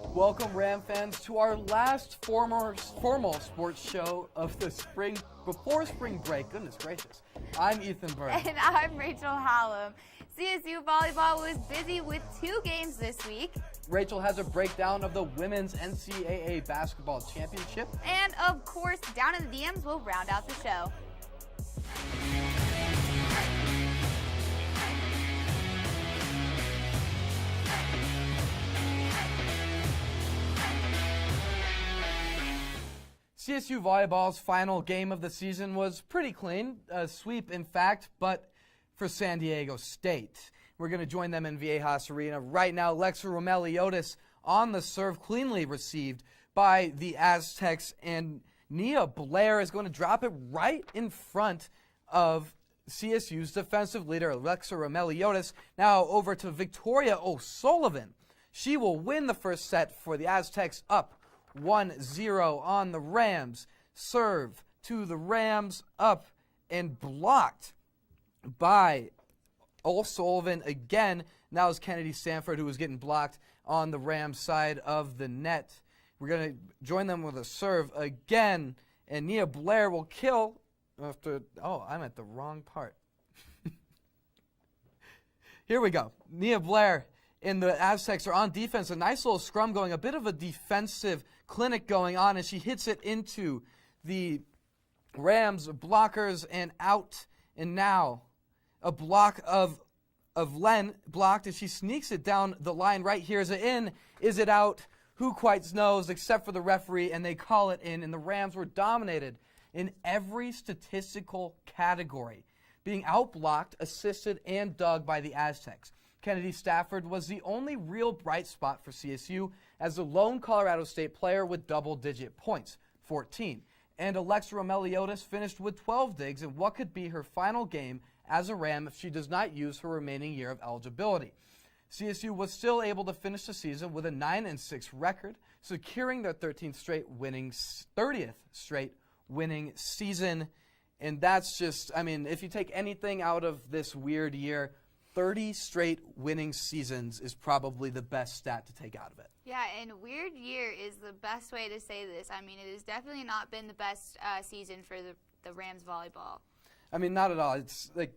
Welcome, Ram fans, to our last formal sports show of the spring, before spring break. Goodness gracious. I'm Ethan Bird. And I'm Rachel Hallam. CSU volleyball was busy with 2 games this week. Rachel has a breakdown of the Women's NCAA Basketball Championship. And, of course, Down in the DMs will round out the show. CSU volleyball's final game of the season was pretty clean, a sweep in fact, but for San Diego State. We're going to join them in Viejas Arena right now. Lexa Romeliotis on the serve, cleanly received by the Aztecs, and Nia Blair is going to drop it right in front of CSU's defensive leader, Lexa Romeliotis. Now over to Victoria O'Sullivan. She will win the first set for the Aztecs, up 1-0 on the Rams. Serve to the Rams, up and blocked by O'Sullivan again. Now it's Kennedy Sanford who was getting blocked on the Rams side of the net. We're going to join them with a serve again, and Nia Blair will kill after, oh, I'm at the wrong part. Here we go. Nia Blair and the Aztecs are on defense. A nice little scrum going, a bit of a defensive clinic going on, and she hits it into the Rams blockers and out. And now a block of Len blocked, and she sneaks it down the line right here. Is it in? Is it out? Who quite knows, except for the referee, and they call it in. And the Rams were dominated in every statistical category, being outblocked, assisted, and dug by the Aztecs. Kennedy Stafford was the only real bright spot for CSU as the lone Colorado State player with double-digit points, 14. And Alexa Romeliotis finished with 12 digs in what could be her final game as a Ram if she does not use her remaining year of eligibility. CSU was still able to finish the season with a 9-6 record, securing their 30th straight winning season. And that's just, I mean, if you take anything out of this weird year, 30 straight winning seasons is probably the best stat to take out of it. Yeah, and weird year is the best way to say this. I mean, it has definitely not been the best season for the Rams volleyball. I mean, not at all. It's like,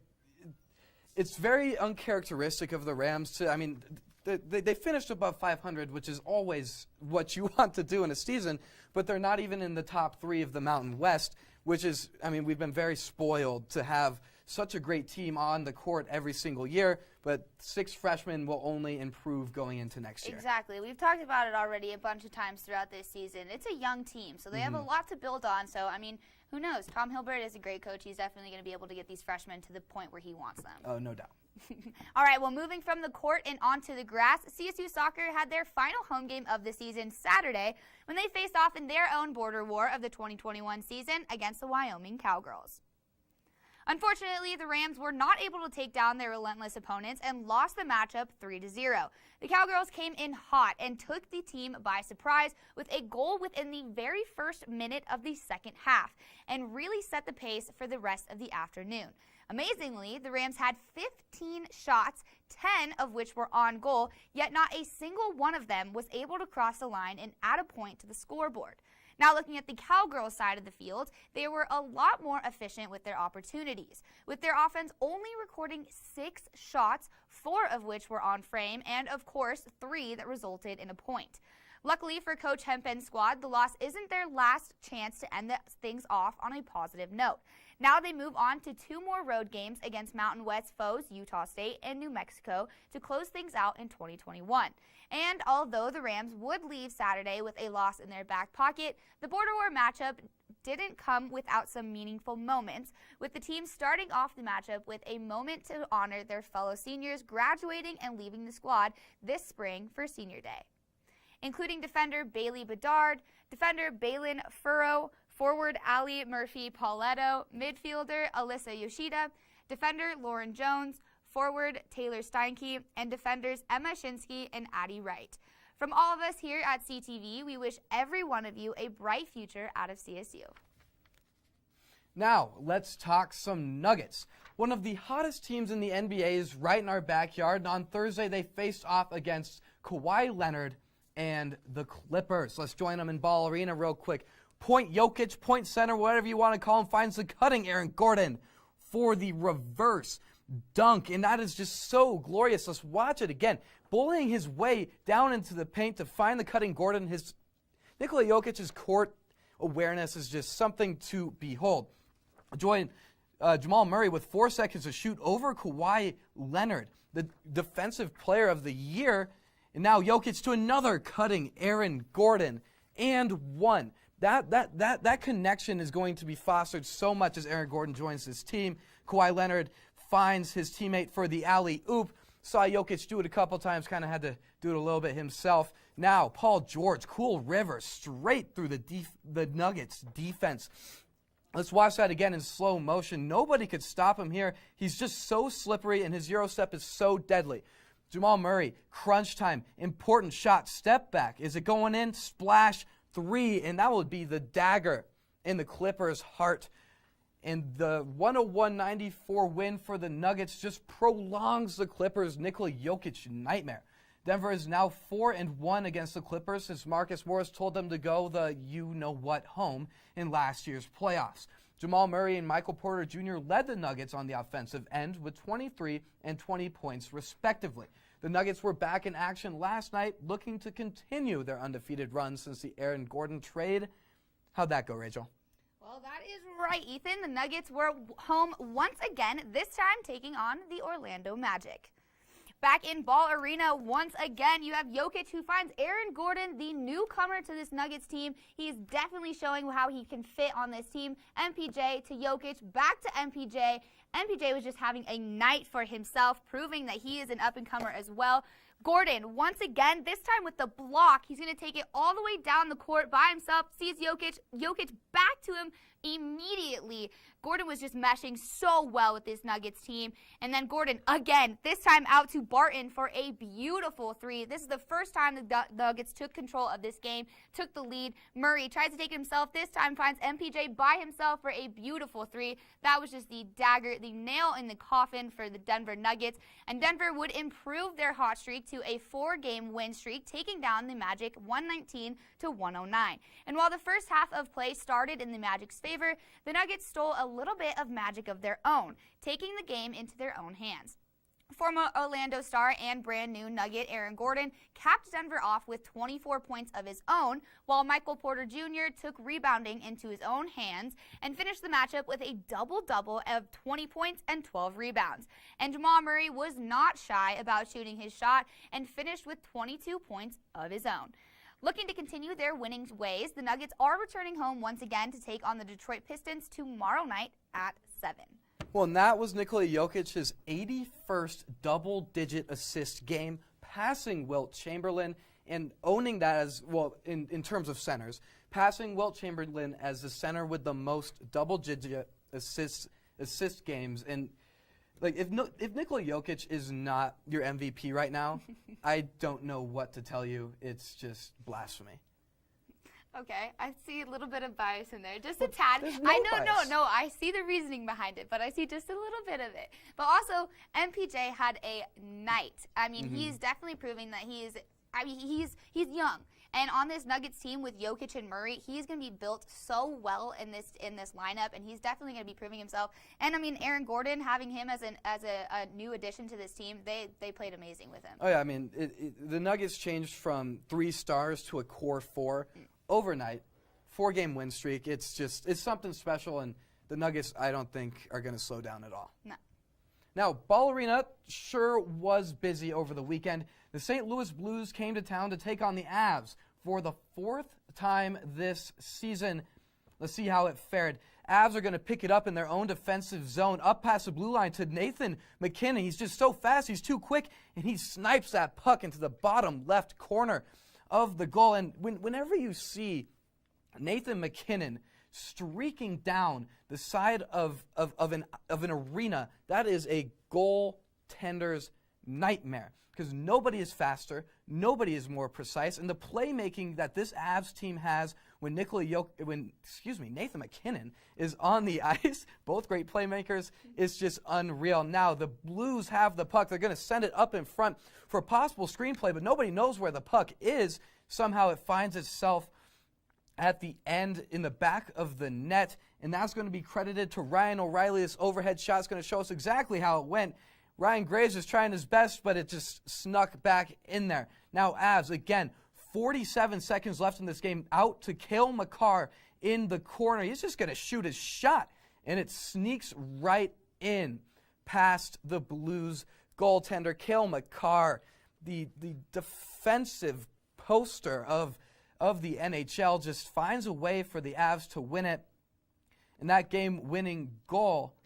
it's very uncharacteristic of the Rams to, I mean, they finished above 500, which is always what you want to do in a season, but they're not even in the top 3 of the Mountain West, which is, I mean, we've been very spoiled to have such a great team on the court every single year, but 6 freshmen will only improve going into next year. Exactly. We've talked about it already a bunch of times throughout this season. It's a young team, so they have a lot to build on. So, I mean, who knows? Tom Hilbert is a great coach. He's definitely going to be able to get these freshmen to the point where he wants them. Oh, no doubt. All right, well, moving from the court and onto the grass, CSU soccer had their final home game of the season Saturday when they faced off in their own border war of the 2021 season against the Wyoming Cowgirls. Unfortunately, the Rams were not able to take down their relentless opponents and lost the matchup 3-0. The Cowgirls came in hot and took the team by surprise with a goal within the very first minute of the second half and really set the pace for the rest of the afternoon. Amazingly, the Rams had 15 shots, 10 of which were on goal, yet not a single one of them was able to cross the line and add a point to the scoreboard. Now looking at the Cowgirls side of the field, they were a lot more efficient with their opportunities, with their offense only recording 6 shots, 4 of which were on frame, and of course 3 that resulted in a point. Luckily for Coach Hempen's squad, the loss isn't their last chance to end things off on a positive note. Now they move on to 2 more road games against Mountain West foes Utah State and New Mexico to close things out in 2021. And although the Rams would leave Saturday with a loss in their back pocket, the border war matchup didn't come without some meaningful moments, with the team starting off the matchup with a moment to honor their fellow seniors graduating and leaving the squad this spring for Senior Day, including defender Bailey Bedard, defender Balin Furrow, forward Ali Murphy-Pauletto, midfielder Alyssa Yoshida, defender Lauren Jones, forward Taylor Steinke, and defenders Emma Shinsky and Addie Wright. From all of us here at CTV, we wish every one of you a bright future out of CSU. Now, let's talk some Nuggets. One of the hottest teams in the NBA is right in our backyard, and on Thursday they faced off against Kawhi Leonard and the Clippers. Let's join them in Ball Arena real quick. Point Jokic, point center, whatever you want to call him, finds the cutting Aaron Gordon for the reverse dunk, and that is just so glorious. Let's watch it again. Bullying his way down into the paint to find the cutting Gordon. Nikola Jokic's court awareness is just something to behold. Join Jamal Murray with 4 seconds to shoot over Kawhi Leonard, the defensive player of the year. And now Jokic to another cutting Aaron Gordon and one. That connection is going to be fostered so much as Aaron Gordon joins this team. Kawhi Leonard finds his teammate for the alley-oop. Saw Jokic do it a couple times, kind of had to do it a little bit himself. Now, Paul George, cool river, straight through the Nuggets defense. Let's watch that again in slow motion. Nobody could stop him here. He's just so slippery, and his Euro step is so deadly. Jamal Murray, crunch time, important shot, step back. Is it going in? Splash, 3, and that would be the dagger in the Clippers' heart. And the 101-94 win for the Nuggets just prolongs the Clippers' Nikola Jokic nightmare. Denver is now 4-1 against the Clippers since Marcus Morris told them to go the you-know-what home in last year's playoffs. Jamal Murray and Michael Porter Jr. led the Nuggets on the offensive end with 23 and 20 points respectively. The Nuggets were back in action last night, looking to continue their undefeated run since the Aaron Gordon trade. How'd that go, Rachel? Well, that is right, Ethan. The Nuggets were home once again, this time taking on the Orlando Magic. Back in Ball Arena, once again, you have Jokic, who finds Aaron Gordon, the newcomer to this Nuggets team. He's definitely showing how he can fit on this team. MPJ to Jokic, back to MPJ. MPJ was just having a night for himself, proving that he is an up-and-comer as well. Gordon, once again, this time with the block, he's going to take it all the way down the court by himself, sees Jokic. Jokic back to him immediately. Gordon was just meshing so well with this Nuggets team. And then Gordon, again, this time out to Barton for a beautiful 3. This is the first time the Nuggets took control of this game, took the lead. Murray tries to take it himself. This time finds MPJ by himself for a beautiful 3. That was just the dagger, the nail in the coffin for the Denver Nuggets. And Denver would improve their hot streak to a 4-game win streak, taking down the Magic 119-109. And while the first half of play started in the Magic's favor, the Nuggets stole a little bit of magic of their own, taking the game into their own hands. Former Orlando star and brand new Nugget Aaron Gordon capped Denver off with 24 points of his own, while Michael Porter Jr. took rebounding into his own hands and finished the matchup with a double-double of 20 points and 12 rebounds. And Jamal Murray was not shy about shooting his shot and finished with 22 points of his own. Looking to continue their winning ways, the Nuggets are returning home once again to take on the Detroit Pistons tomorrow night at 7. Well, and that was Nikola Jokic's 81st double-digit assist game, passing Wilt Chamberlain and owning that as, well, in terms of centers, passing Wilt Chamberlain as the center with the most double-digit assist games. And like, if Nikola Jokic is not your MVP right now, I don't know what to tell you. It's just blasphemy. Okay, I see a little bit of bias in there, just a tad. Bias. I see the reasoning behind it, but I see just a little bit of it. But also, MPJ had a night. I mean, he's definitely proving that he's young. And on this Nuggets team with Jokic and Murray, he's going to be built so well in this lineup, and he's definitely going to be proving himself. And I mean, Aaron Gordon, having him as a new addition to this team, they played amazing with him. Oh yeah, I mean, the Nuggets changed from 3 stars to a core 4 overnight. 4-game win streak. It's something special, and the Nuggets, I don't think, are going to slow down at all. No. Now, Ball Arena sure was busy over the weekend. The St. Louis Blues came to town to take on the Avs for the 4th time this season. Let's see how it fared. Avs are going to pick it up in their own defensive zone, up past the blue line to Nathan McKinnon. He's just so fast, he's too quick, and he snipes that puck into the bottom left corner of the goal. And whenever you see Nathan McKinnon streaking down the side of an arena, that is a goaltender's nightmare, because nobody is faster, nobody is more precise, and the playmaking that this Avs team has when Nathan McKinnon is on the ice, both great playmakers, it's just unreal. Now the Blues have the puck. They're going to send it up in front for a possible screenplay, but nobody knows where the puck is. Somehow it finds itself at the end in the back of the net, and that's going to be credited to Ryan O'Reilly. This overhead shot is going to show us exactly how it went. Ryan Graves is trying his best, but it just snuck back in there. Now Avs, again, 47 seconds left in this game, out to Cale Makar in the corner. He's just going to shoot his shot, and it sneaks right in past the Blues goaltender. Cale Makar, the defensive poster of the NHL, just finds a way for the Avs to win it. And that game-winning goal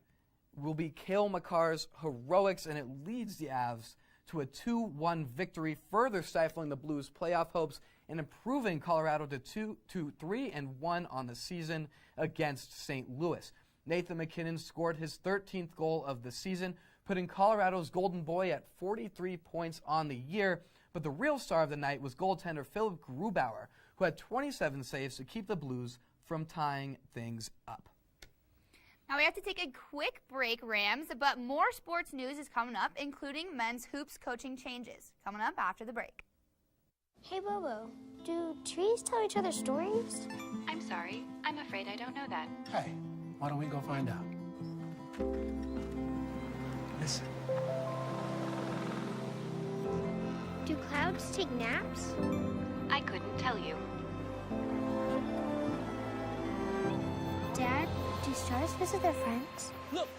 will be Cale Makar's heroics, and it leads the Avs to a 2-1 victory, further stifling the Blues' playoff hopes and improving Colorado to 3-1 on the season against St. Louis. Nathan McKinnon scored his 13th goal of the season, putting Colorado's Golden Boy at 43 points on the year. But the real star of the night was goaltender Philip Grubauer, who had 27 saves to keep the Blues from tying things up. Now we have to take a quick break, Rams, but more sports news is coming up, including men's hoops coaching changes. Coming up after the break. Hey, Bobo, do trees tell each other stories? I'm sorry. I'm afraid I don't know that. Hey, why don't we go find out? Listen. Do clouds take naps? I couldn't tell you. Dad, do stars visit their friends? Look!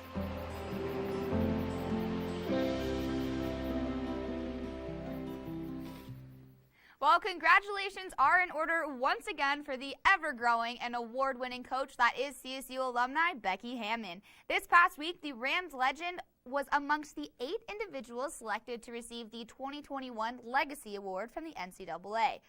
Well, congratulations are in order once again for the ever-growing and award-winning coach that is CSU alumni Becky Hammon. This past week, the Rams legend was amongst the 8 individuals selected to receive the 2021 Legacy Award from the NCAA.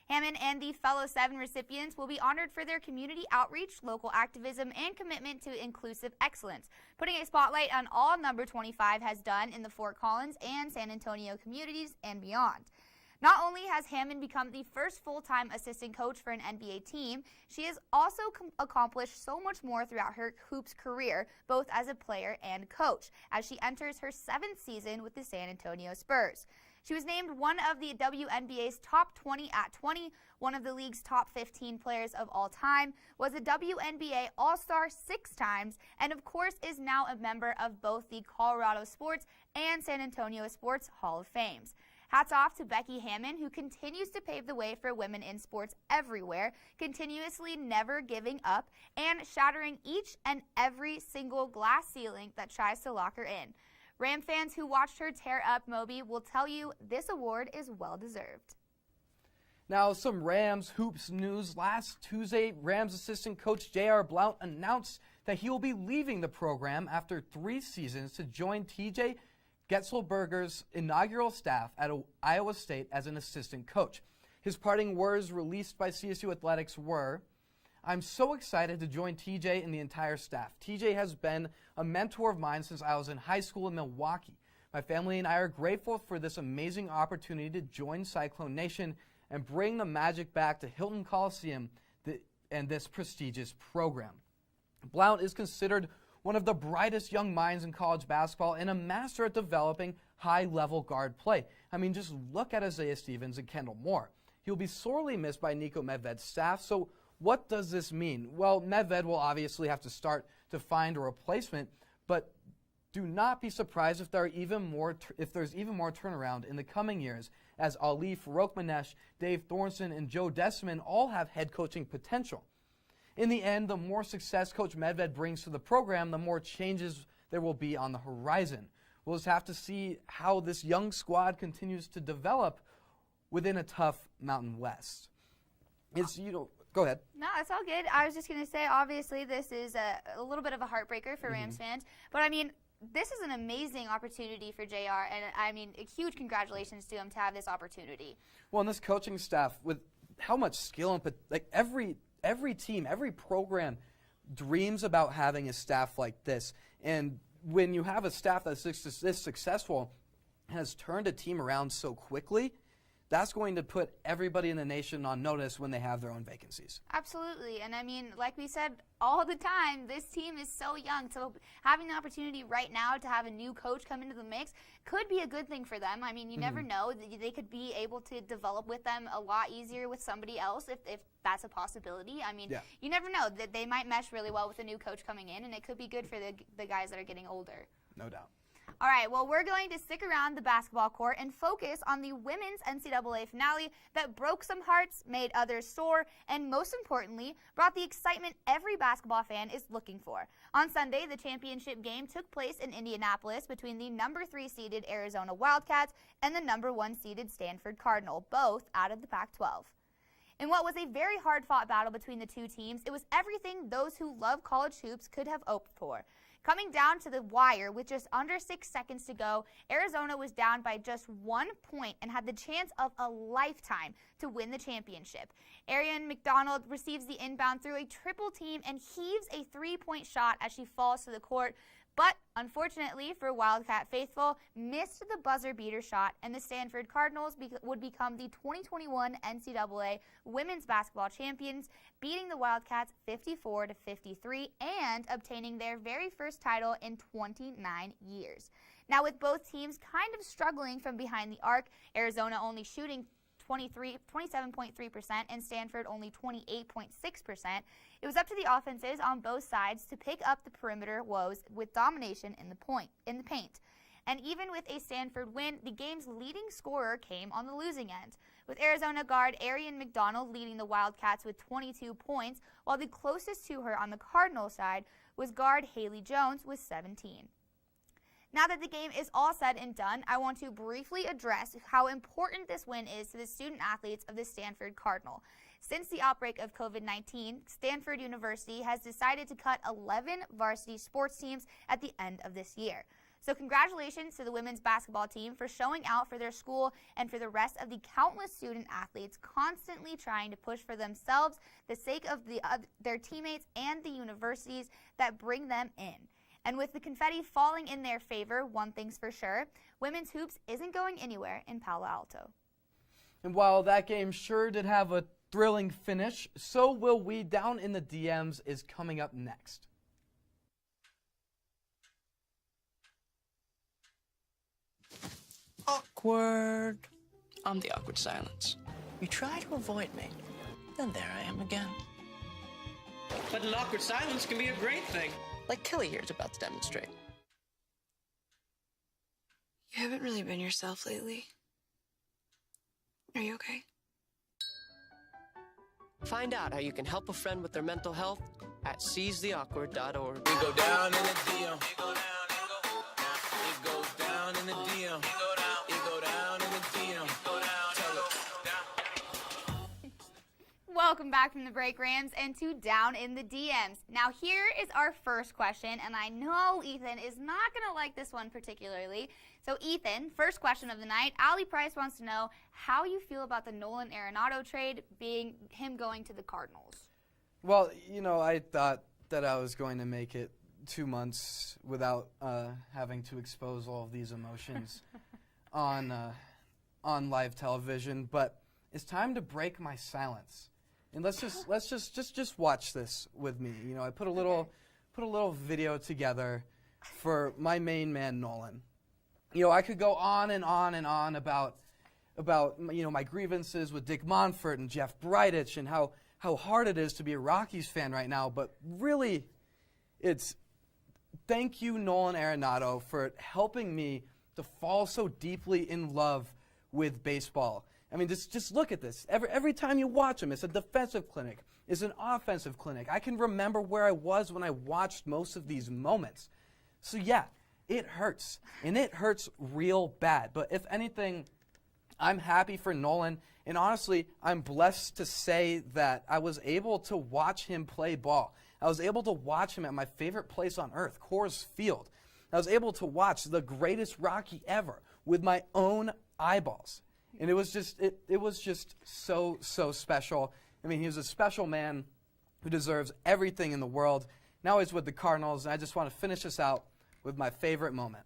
Hammon and the fellow 7 recipients will be honored for their community outreach, local activism, and commitment to inclusive excellence, putting a spotlight on all number 25 has done in the Fort Collins and San Antonio communities and beyond. Not only has Hammon become the first full-time assistant coach for an NBA team, she has also accomplished so much more throughout her hoops career, both as a player and coach, as she enters her 7th season with the San Antonio Spurs. She was named one of the WNBA's top 20 at 20, one of the league's top 15 players of all time, was a WNBA All-Star 6 times, and of course is now a member of both the Colorado Sports and San Antonio Sports Hall of Fames. Hats off to Becky Hammon, who continues to pave the way for women in sports everywhere, continuously never giving up and shattering each and every single glass ceiling that tries to lock her in. Ram fans who watched her tear up Moby will tell you this award is well deserved. Now, some Rams hoops news. Last Tuesday, Rams assistant coach J.R. Blount announced that he will be leaving the program after 3 seasons to join T.J. Getzelberger's inaugural staff at Iowa State as an assistant coach. His parting words released by CSU Athletics were, "I'm so excited to join TJ and the entire staff. TJ has been a mentor of mine since I was in high school in Milwaukee. My family and I are grateful for this amazing opportunity to join Cyclone Nation and bring the magic back to Hilton Coliseum and this prestigious program." Blount is considered one of the brightest young minds in college basketball and a master at developing high-level guard play. I mean, just look at Isaiah Stevens and Kendall Moore. He'll be sorely missed by Nico Medved's staff, so what does this mean? Well, Medved will obviously have to start to find a replacement, but do not be surprised if there's even more turnaround in the coming years, as Ali Farokhmanesh, Dave Thornton, and Joe Desmond all have head coaching potential. In the end, the more success Coach Medved brings to the program, the more changes there will be on the horizon. We'll just have to see how this young squad continues to develop within a tough Mountain West. Go ahead. No, it's all good. I was just going to say, obviously, this is a little bit of a heartbreaker for Rams fans. But, I mean, this is an amazing opportunity for JR. And, I mean, a huge congratulations to him to have this opportunity. Well, and this coaching staff, with how much skill and every team, every program dreams about having a staff like this. And when you have a staff that's this successful, has turned a team around so quickly, that's going to put everybody in the nation on notice when they have their own vacancies. Absolutely. And I mean, like we said all the time, this team is so young. So having the opportunity right now to have a new coach come into the mix could be a good thing for them. I mean, you never know. They could be able to develop with them a lot easier with somebody else if that's a possibility. I mean, you never know. That they might mesh really well with a new coach coming in, and it could be good for the guys that are getting older. No doubt. All right, well, we're going to stick around the basketball court and focus on the women's NCAA finale that broke some hearts, made others sore, and most importantly, brought the excitement every basketball fan is looking for. On Sunday, the championship game took place in Indianapolis between the number 3 seeded Arizona Wildcats and the number 1 seeded Stanford Cardinal, both out of the Pac-12. In what was a very hard-fought battle between the two teams, it was everything those who love college hoops could have hoped for. Coming down to the wire with just under 6 seconds to go, Arizona was down by just 1 point and had the chance of a lifetime to win the championship. Arian McDonald receives the inbound through a triple team and heaves a 3-point shot as she falls to the court, but unfortunately for Wildcat faithful, missed the buzzer beater shot, and the Stanford Cardinals would become the 2021 NCAA women's basketball champions, beating the Wildcats 54-53 and obtaining their very first title in 29 years. Now, with both teams kind of struggling from behind the arc, Arizona only shooting 27.3% and Stanford only 28.6%. It was up to the offenses on both sides to pick up the perimeter woes with domination in the paint. And even with a Stanford win, the game's leading scorer came on the losing end, with Arizona guard Arian McDonald leading the Wildcats with 22 points, while the closest to her on the Cardinal side was guard Haley Jones with 17. Now that the game is all said and done, I want to briefly address how important this win is to the student athletes of the Stanford Cardinal. Since the outbreak of COVID-19, Stanford University has decided to cut 11 varsity sports teams at the end of this year. So congratulations to the women's basketball team for showing out for their school and for the rest of the countless student athletes constantly trying to push for themselves, the sake of their teammates and the universities that bring them in. And with the confetti falling in their favor, one thing's for sure, women's hoops isn't going anywhere in Palo Alto. And while that game sure did have a thrilling finish, so will we. Down in the DMs is coming up next. Awkward. I'm the awkward silence. You try to avoid me, then there I am again. But an awkward silence can be a great thing. Like Kelly here is about to demonstrate. You haven't really been yourself lately. Are you okay? Find out how you can help a friend with their mental health at seizetheawkward.org. We go down in the DM. It goes down in the DM. It go down in the DM. Welcome back from the break, Rams, and to Down in the DMs. Now, here is our first question, and I know Ethan is not going to like this one particularly. So, Ethan, first question of the night. Allie Price wants to know how you feel about the Nolan Arenado trade, being him going to the Cardinals. Well, you know, I thought that I was going to make it 2 months without having to expose all of these emotions on live television, but it's time to break my silence. And let's just watch this with me. You know, I put a little video together for my main man Nolan. You know, I could go on and on and on about you know, my grievances with Dick Monfort and Jeff Bridich and how hard it is to be a Rockies fan right now, but really it's thank you, Nolan Arenado, for helping me to fall so deeply in love with baseball. I mean, just look at this. Every time you watch him, it's a defensive clinic. It's an offensive clinic. I can remember where I was when I watched most of these moments. So, yeah, it hurts. And it hurts real bad. But if anything, I'm happy for Nolan. And honestly, I'm blessed to say that I was able to watch him play ball. I was able to watch him at my favorite place on earth, Coors Field. I was able to watch the greatest Rocky ever with my own eyeballs. And it was just so special. I mean, he was a special man who deserves everything in the world. Now he's with the Cardinals, and I just want to finish this out with my favorite moment.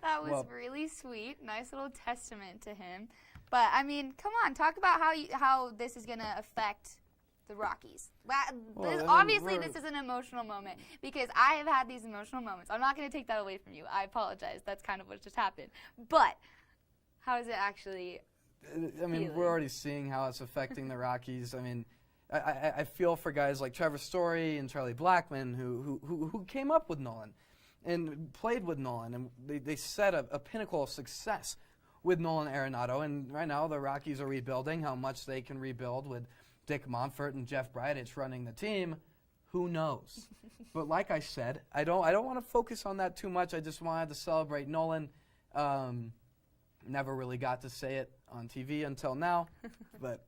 That was really sweet. Nice little testament to him. But, I mean, come on. Talk about how this is going to affect the Rockies. Obviously, this is an emotional moment because I have had these emotional moments. I'm not going to take that away from you. I apologize. That's kind of what just happened. But how is it actually feeling? We're already seeing how it's affecting the Rockies. I mean, I feel for guys like Trevor Story and Charlie Blackmon who came up with Nolan and played with Nolan, and they set a pinnacle of success with Nolan Arenado. And right now the Rockies are rebuilding. How much they can rebuild with Dick Monfort and Jeff Bridich running the team, who knows? But like I said, I don't want to focus on that too much. I just wanted to celebrate Nolan. Never really got to say it on TV until now, but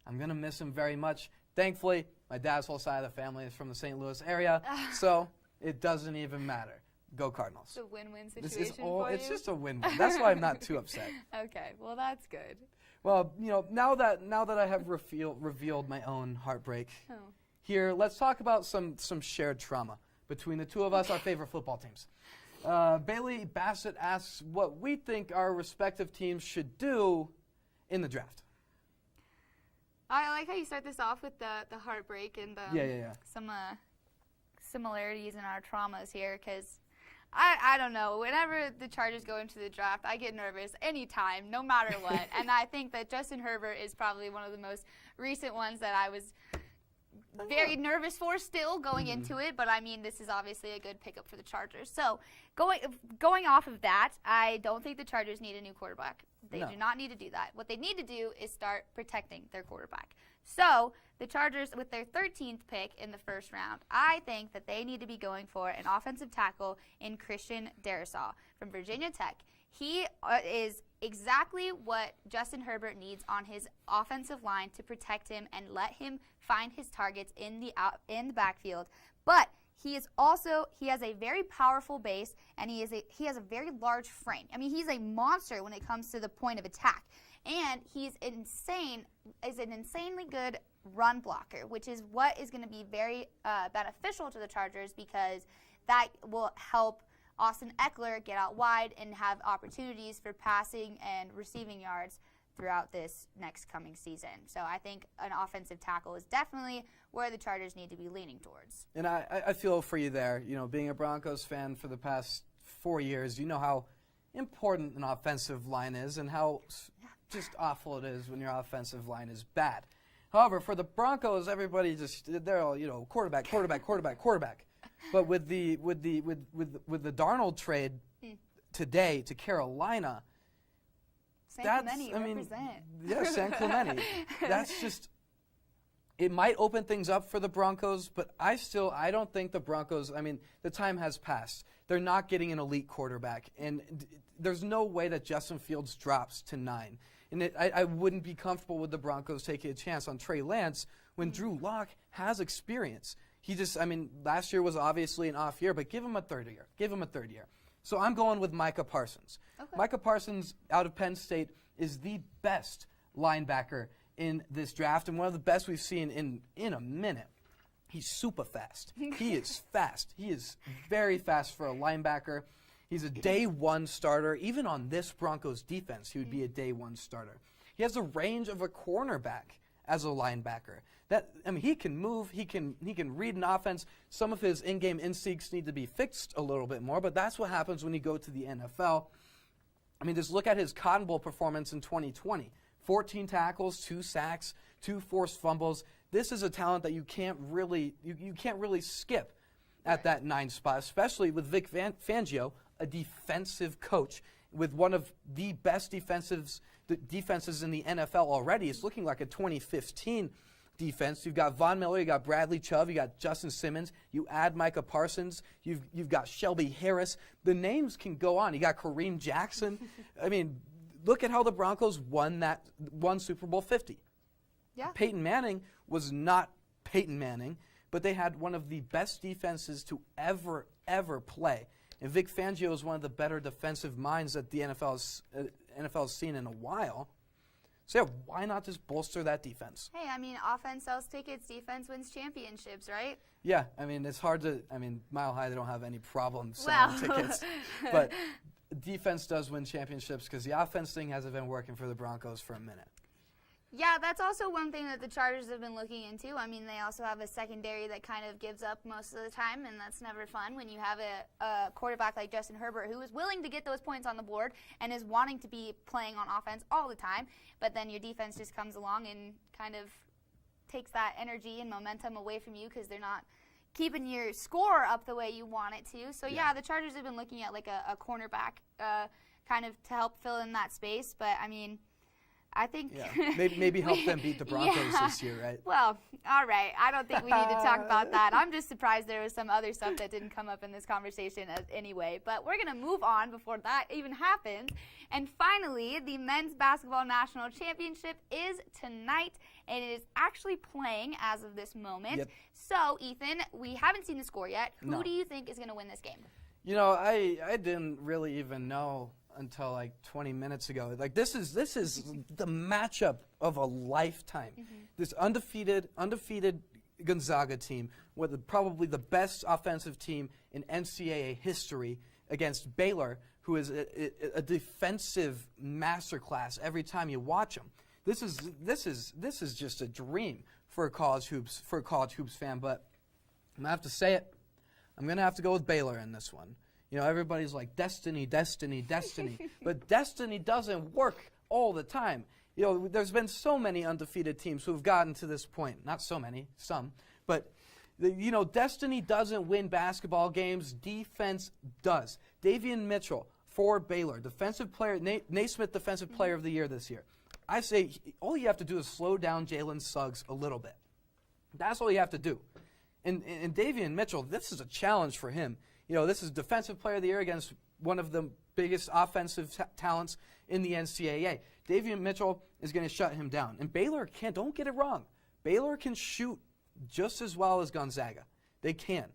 I'm going to miss him very much. Thankfully, my dad's whole side of the family is from the St. Louis area, so it doesn't even matter. Go Cardinals. It's a win-win situation for you? It's just a win-win. That's why I'm not too upset. Okay, well, that's good. Well, now that I have revealed my own heartbreak, here, let's talk about some shared trauma between the two of us, our favorite football teams. Bailey Bassett asks what we think our respective teams should do in the draft. I like how you start this off with the heartbreak and some similarities in our traumas here, because I don't know. Whenever the Chargers go into the draft, I get nervous anytime, no matter what. And I think that Justin Herbert is probably one of the most recent ones that I was very nervous for still going into it. But, I mean, this is obviously a good pickup for the Chargers. So, going off of that, I don't think the Chargers need a new quarterback. They do not need to do that. What they need to do is start protecting their quarterback. So, the Chargers, with their 13th pick in the first round, I think that they need to be going for an offensive tackle in Christian Darrisaw from Virginia Tech. He is exactly what Justin Herbert needs on his offensive line to protect him and let him find his targets in the backfield. But he has a very powerful base, and he has a very large frame. I mean, he's a monster when it comes to the point of attack. And he's an insanely good run blocker, which is what is going to be very beneficial to the Chargers, because that will help Austin Eckler get out wide and have opportunities for passing and receiving yards throughout this next coming season. So I think an offensive tackle is definitely where the Chargers need to be leaning towards. And I feel for you there. Being a Broncos fan for the past 4 years, you know how important an offensive line is and how just awful it is when your offensive line is bad. However, for the Broncos, everybody they're all quarterback. But with the Darnold trade today to Carolina, San Clemente represent. Yeah, San Clemente. That's just, it might open things up for the Broncos, but I don't think the Broncos, the time has passed. They're not getting an elite quarterback, and there's no way that Justin Fields drops to 9. And I wouldn't be comfortable with the Broncos taking a chance on Trey Lance when Drew Lock has experience. Last year was obviously an off year, but give him a third year. So I'm going with Micah Parsons. Okay. Micah Parsons out of Penn State is the best linebacker in this draft, and one of the best we've seen in a minute. He's super fast. He is fast. He is very fast for a linebacker. He's a day one starter. Even on this Broncos defense, he would be a day one starter. He has the range of a cornerback as a linebacker. He can move. He can read an offense. Some of his in-game instincts need to be fixed a little bit more, but that's what happens when you go to the NFL. Just look at his Cotton Bowl performance in 2020. 14 tackles, 2 sacks, 2 forced fumbles. This is a talent that you can't really skip at that 9 spot, especially with Vic Fangio, a defensive coach with one of the best defenses in the NFL already. It's looking like a 2015 defense. You've got Von Miller, you got Bradley Chubb, you got Justin Simmons, you add Micah Parsons, you've got Shelby Harris. The names can go on. You got Kareem Jackson. Look at how the Broncos won Super Bowl 50. Yeah. Peyton Manning was not Peyton Manning, but they had one of the best defenses to ever play. And Vic Fangio is one of the better defensive minds that the NFL has seen in a while. So, yeah, why not just bolster that defense? Hey, offense sells tickets, defense wins championships, right? Yeah, it's hard to, Mile High, they don't have any problem selling tickets. But defense does win championships because the offense thing hasn't been working for the Broncos for a minute. Yeah, that's also one thing that the Chargers have been looking into. I mean, they also have a secondary that kind of gives up most of the time, and that's never fun when you have a quarterback like Justin Herbert who is willing to get those points on the board and is wanting to be playing on offense all the time, but then your defense just comes along and kind of takes that energy and momentum away from you because they're not keeping your score up the way you want it to. So, yeah, the Chargers have been looking at like a cornerback kind of to help fill in that space, but, I mean, I think maybe help them beat the Broncos this year, right? Well, all right. I don't think we need to talk about that. I'm just surprised there was some other stuff that didn't come up in this conversation anyway. But we're going to move on before that even happens. And finally, the men's basketball national championship is tonight, and it is actually playing as of this moment. Yep. So, Ethan, we haven't seen the score yet. Who do you think is going to win this game? You know, I didn't really even know until like 20 minutes ago. Like this is the matchup of a lifetime. This undefeated Gonzaga team with probably the best offensive team in NCAA history against Baylor, who is a defensive masterclass every time you watch them. This is just a dream for a college hoops fan. But I'm gonna have to say it. I'm gonna have to go with Baylor in this one. You know, everybody's like, destiny, destiny, destiny. But destiny doesn't work all the time. You know, there's been so many undefeated teams who have gotten to this point. Not so many, some. But, you know, destiny doesn't win basketball games. Defense does. Davion Mitchell for Baylor, defensive player, Naismith Defensive Player of the Year this year. I say all you have to do is slow down Jalen Suggs a little bit. That's all you have to do. And Davion Mitchell, this is a challenge for him. You know, this is Defensive Player of the Year against one of the biggest offensive talents in the NCAA. Davion Mitchell is going to shut him down. And Baylor don't get it wrong. Baylor can shoot just as well as Gonzaga. They can.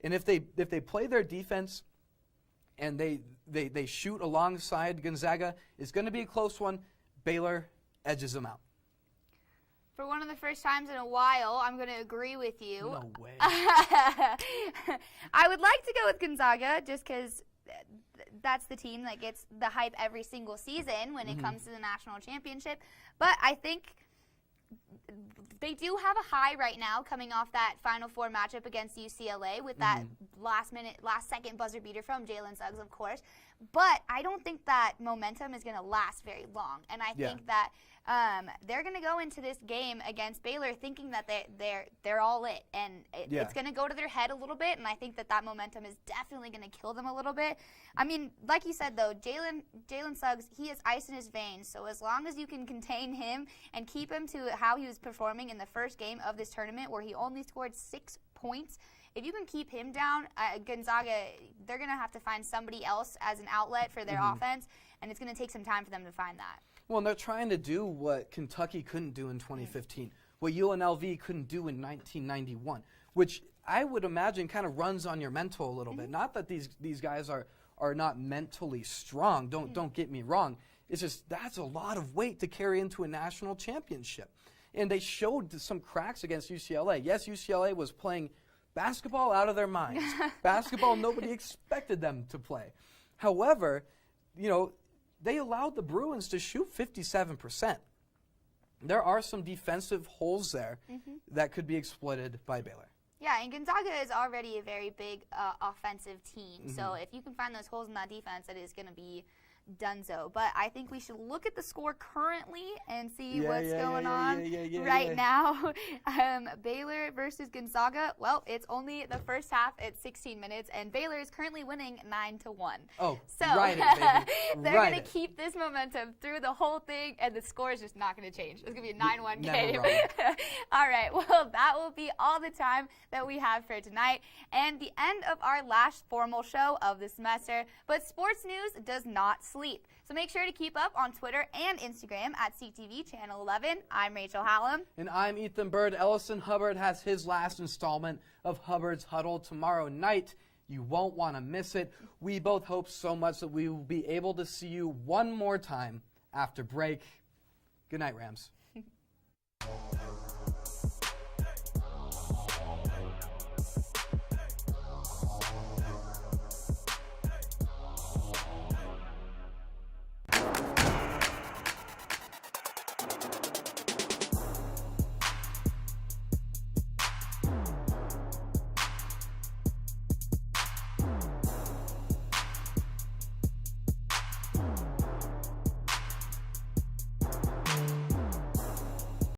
And if they play their defense and they shoot alongside Gonzaga, it's going to be a close one. Baylor edges them out. For one of the first times in a while, I'm going to agree with you. No way. I would like to go with Gonzaga just because that's the team that gets the hype every single season when it comes to the national championship. But I think they do have a high right now coming off that Final Four matchup against UCLA with that last second buzzer beater from Jalen Suggs, of course. But I don't think that momentum is going to last very long. And I think that they're going to go into this game against Baylor thinking that they're all it. And it's going to go to their head a little bit, and I think that momentum is definitely going to kill them a little bit. I mean, like you said, though, Jalen Suggs, he has ice in his veins. So as long as you can contain him and keep him to how he was performing in the first game of this tournament where he only scored 6 points, if you can keep him down, Gonzaga, they're going to have to find somebody else as an outlet for their offense, and it's going to take some time for them to find that. Well, and they're trying to do what Kentucky couldn't do in 2015, what UNLV couldn't do in 1991, which I would imagine kind of runs on your mental a little bit. Not that these guys are not mentally strong. Don't get me wrong. It's just that's a lot of weight to carry into a national championship. And they showed some cracks against UCLA. Yes, UCLA was playing basketball out of their minds. Basketball nobody expected them to play. However, you know, they allowed the Bruins to shoot 57%. There are some defensive holes there that could be exploited by Baylor. Yeah, and Gonzaga is already a very big offensive team. So if you can find those holes in that defense, it is going to be donezo. But I think we should look at the score currently and see what's going on right now. Baylor versus Gonzaga. Well, it's only the first half at 16 minutes, and Baylor is currently winning 9-1. Oh, so right it, baby. They're going to keep this momentum through the whole thing, and the score is just not going to change. It's going to be a 9-1 game. All right, well, that will be all the time that we have for tonight and the end of our last formal show of the semester. But sports news does not sleep. So make sure to keep up on Twitter and Instagram at CTV Channel 11. I'm Rachel Hallam. And I'm Ethan Bird. Ellison Hubbard has his last installment of Hubbard's Huddle tomorrow night. You won't want to miss it. We both hope so much that we will be able to see you one more time after break. Good night, Rams.